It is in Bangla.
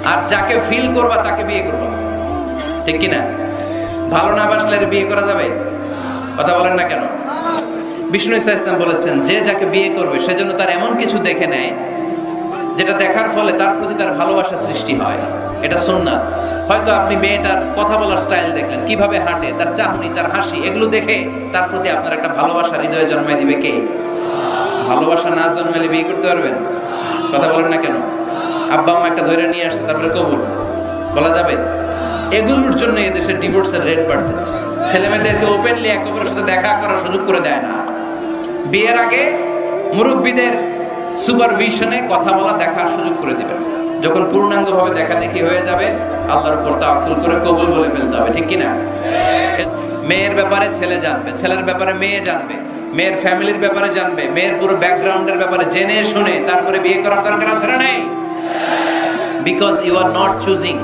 আর যাকে ফিল করবা তাকে বিয়ে করবা, ঠিক কিনা? ভালো না বাসলে বিয়ে করা যাবে? কথা বলেন না কেন? বিষ্ণু ইসলাম বলেছেন, যে যাকে বিয়ে করবে সেজন্য তার এমন কিছু দেখে নেয় যেটা দেখার ফলে তার প্রতি তার ভালোবাসা সৃষ্টি হয়। এটা সুন্নাত। হয়তো আপনি মেয়েটার কথা বলার স্টাইল দেখলেন, কিভাবে হাঁটে, তার চাহনি, তার হাসি, এগুলো দেখে তার প্রতি আপনার একটা ভালোবাসা হৃদয়ে জন্মায় দিবে কে? ভালোবাসা না জন্মালে বিয়ে করতে পারবেন? কথা বলেন না কেন? আব্বা আম্মা একটা ধরে নিয়ে আসছে, তারপরে কবুল বলা যাবে? এগুলোর জন্য এদেশে ডিভোর্সের রেট বাড়তেছে। ছেলে মেয়েদেরকে ওপেনলি একে অপরের সাথে দেখা করার সুযোগ করে দেয় না। বিয়ের আগে মুরব্বীদের সুপারভিশনে কথা বলা, দেখার সুযোগ করে দিবেন। যখন পূর্ণাঙ্গভাবে দেখা দেখি হয়ে যাবে, আল্লাহর উপর তাওয়াক্কুল করে কবুল বলে ফেলতে হবে, ঠিক কিনা? মেয়ের ব্যাপারে ছেলে জানবে, ছেলের ব্যাপারে মেয়ে জানবে, মেয়ের ফ্যামিলির ব্যাপারে জানবে, মেয়ের পুরো ব্যাকগ্রাউন্ডের ব্যাপারে জেনে শুনে তারপরে বিয়ে করার দরকার আছে না? নেই। Because you are not choosing